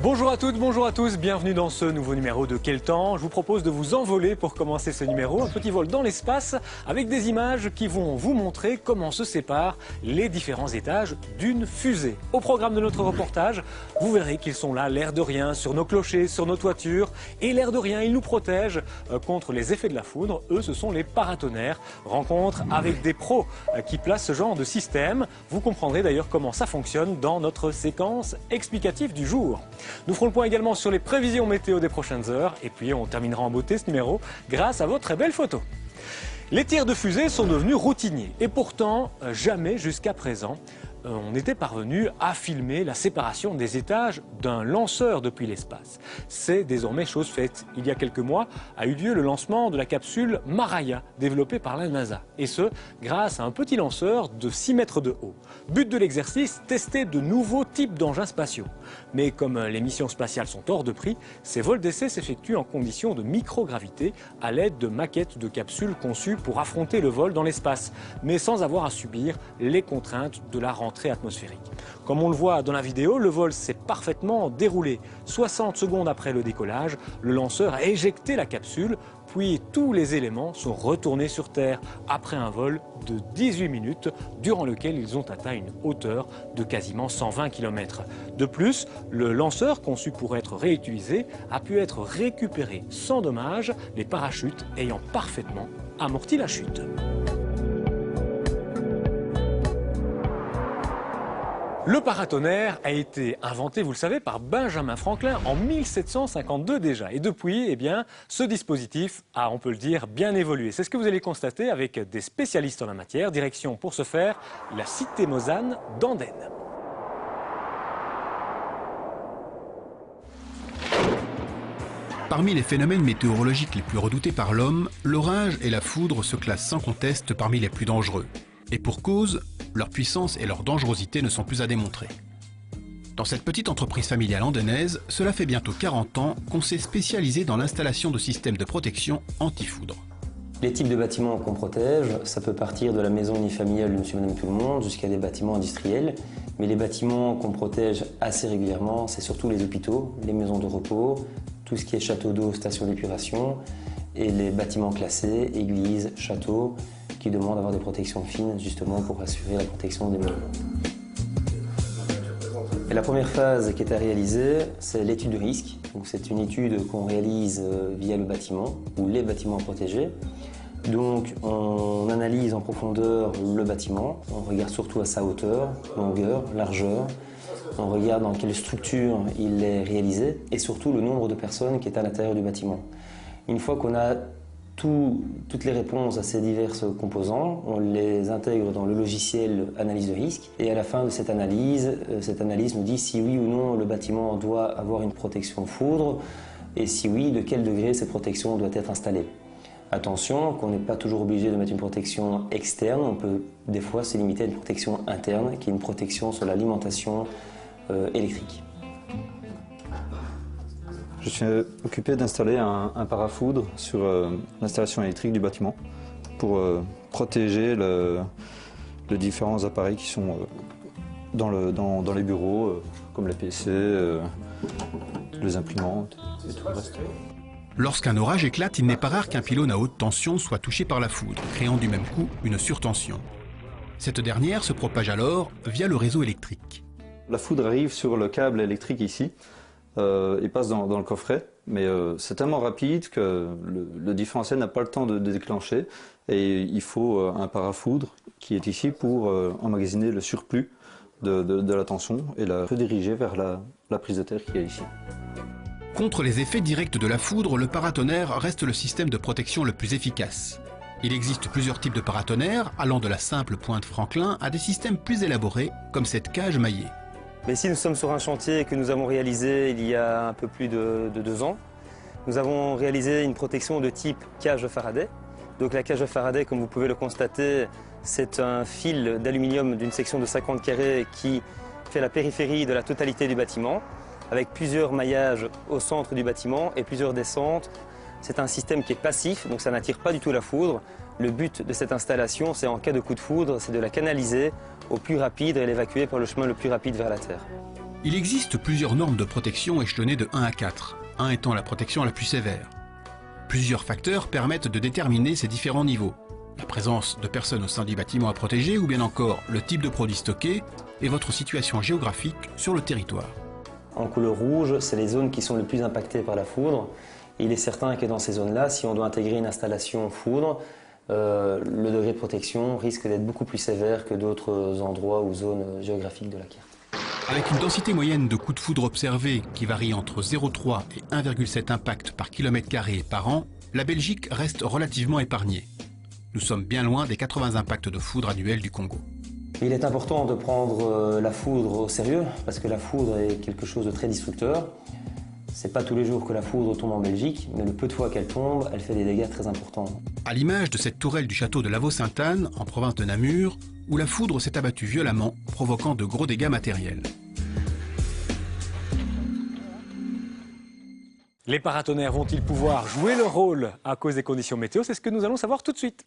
Bonjour à toutes, bonjour à tous, bienvenue dans ce nouveau numéro de Quel temps. Je vous propose de vous envoler pour commencer ce numéro, un petit vol dans l'espace avec des images qui vont vous montrer comment se séparent les différents étages d'une fusée. Au programme de notre reportage, vous verrez qu'ils sont là, l'air de rien, sur nos clochers, sur nos toitures. Et l'air de rien, ils nous protègent contre les effets de la foudre. Eux, ce sont les paratonnerres. Rencontre avec des pros qui placent ce genre de système. Vous comprendrez d'ailleurs comment ça fonctionne dans notre séquence explicative du jour. Nous ferons le point également sur les prévisions météo des prochaines heures. Et puis on terminera en beauté ce numéro grâce à vos très belles photos. Les tirs de fusée sont devenus routiniers. Et pourtant, jamais jusqu'à présent, on était parvenu à filmer la séparation des étages d'un lanceur depuis l'espace. C'est désormais chose faite. Il y a quelques mois a eu lieu le lancement de la capsule Maraya, développée par la NASA. Et ce, grâce à un petit lanceur de 6 mètres de haut. But de l'exercice, tester de nouveaux types d'engins spatiaux. Mais comme les missions spatiales sont hors de prix, ces vols d'essai s'effectuent en conditions de microgravité à l'aide de maquettes de capsules conçues pour affronter le vol dans l'espace, mais sans avoir à subir les contraintes de la rentrée atmosphérique. Comme on le voit dans la vidéo, le vol s'est parfaitement déroulé. 60 secondes après le décollage, le lanceur a éjecté la capsule, puis tous les éléments sont retournés sur Terre après un vol de 18 minutes durant lequel ils ont atteint une hauteur de quasiment 120 km. De plus, le lanceur conçu pour être réutilisé a pu être récupéré sans dommage, les parachutes ayant parfaitement amorti la chute. Le paratonnerre a été inventé, vous le savez, par Benjamin Franklin en 1752 déjà. Et depuis, eh bien, ce dispositif a, on peut le dire, bien évolué. C'est ce que vous allez constater avec des spécialistes en la matière. Direction, pour ce faire, la cité Mosane d'Andenne. Parmi les phénomènes météorologiques les plus redoutés par l'homme, l'orage et la foudre se classent sans conteste parmi les plus dangereux. Et pour cause, leur puissance et leur dangerosité ne sont plus à démontrer. Dans cette petite entreprise familiale andennaise, cela fait bientôt 40 ans qu'on s'est spécialisé dans l'installation de systèmes de protection anti-foudre. Les types de bâtiments qu'on protège, ça peut partir de la maison unifamiliale de Monsieur et Madame Tout-le-Monde jusqu'à des bâtiments industriels. Mais les bâtiments qu'on protège assez régulièrement, c'est surtout les hôpitaux, les maisons de repos, tout ce qui est château d'eau, station d'épuration, et les bâtiments classés, églises, châteaux, qui demandent d'avoir des protections fines justement pour assurer la protection des meubles. Et la première phase qui est à réaliser, c'est l'étude de risque. C'est une étude qu'on réalise via le bâtiment ou les bâtiments protégés. Donc on analyse en profondeur le bâtiment, on regarde surtout à sa hauteur, longueur, largeur, on regarde dans quelle structure il est réalisé et surtout le nombre de personnes qui est à l'intérieur du bâtiment. Une fois qu'on a toutes les réponses à ces diverses composants, on les intègre dans le logiciel analyse de risque et à la fin de cette analyse nous dit si oui ou non le bâtiment doit avoir une protection foudre et si oui, de quel degré cette protection doit être installée. Attention qu'on n'est pas toujours obligé de mettre une protection externe, on peut des fois se limiter à une protection interne qui est une protection sur l'alimentation électrique. Je suis occupé d'installer un parafoudre sur l'installation électrique du bâtiment pour protéger les différents appareils qui sont dans les bureaux, comme les PC, les imprimantes et tout le reste. Lorsqu'un orage éclate, il n'est pas rare qu'un pylône à haute tension soit touché par la foudre, créant du même coup une surtension. Cette dernière se propage alors via le réseau électrique. La foudre arrive sur le câble électrique ici. Il passe dans le coffret, mais c'est tellement rapide que le différentiel n'a pas le temps de déclencher et il faut un parafoudre qui est ici pour emmagasiner le surplus de la tension et la rediriger vers la prise de terre qui est ici. Contre les effets directs de la foudre, le paratonnerre reste le système de protection le plus efficace. Il existe plusieurs types de paratonnerres, allant de la simple pointe Franklin à des systèmes plus élaborés, comme cette cage maillée. Mais ici, nous sommes sur un chantier que nous avons réalisé il y a un peu plus de 2 ans. Nous avons réalisé une protection de type cage de Faraday. Donc la cage de Faraday, comme vous pouvez le constater, c'est un fil d'aluminium d'une section de 50 carrés qui fait la périphérie de la totalité du bâtiment, avec plusieurs maillages au centre du bâtiment et plusieurs descentes. C'est un système qui est passif, donc ça n'attire pas du tout la foudre. Le but de cette installation, c'est en cas de coup de foudre, c'est de la canaliser au plus rapide et l'évacuer par le chemin le plus rapide vers la Terre. Il existe plusieurs normes de protection échelonnées de 1 à 4, 1 étant la protection la plus sévère. Plusieurs facteurs permettent de déterminer ces différents niveaux. La présence de personnes au sein du bâtiment à protéger ou bien encore le type de produit stocké et votre situation géographique sur le territoire. En couleur rouge, c'est les zones qui sont les plus impactées par la foudre. Et il est certain que dans ces zones-là, si on doit intégrer une installation foudre, le degré de protection risque d'être beaucoup plus sévère que d'autres endroits ou zones géographiques de la carte. Avec une densité moyenne de coups de foudre observés qui varie entre 0,3 et 1,7 impacts par kilomètre carré par an, la Belgique reste relativement épargnée. Nous sommes bien loin des 80 impacts de foudre annuels du Congo. Il est important de prendre la foudre au sérieux parce que la foudre est quelque chose de très destructeur. C'est pas tous les jours que la foudre tombe en Belgique, mais le peu de fois qu'elle tombe, elle fait des dégâts très importants. À l'image de cette tourelle du château de Lavaux-Sainte-Anne, en province de Namur, où la foudre s'est abattue violemment, provoquant de gros dégâts matériels. Les paratonnerres vont-ils pouvoir jouer leur rôle à cause des conditions météo? C'est ce que nous allons savoir tout de suite.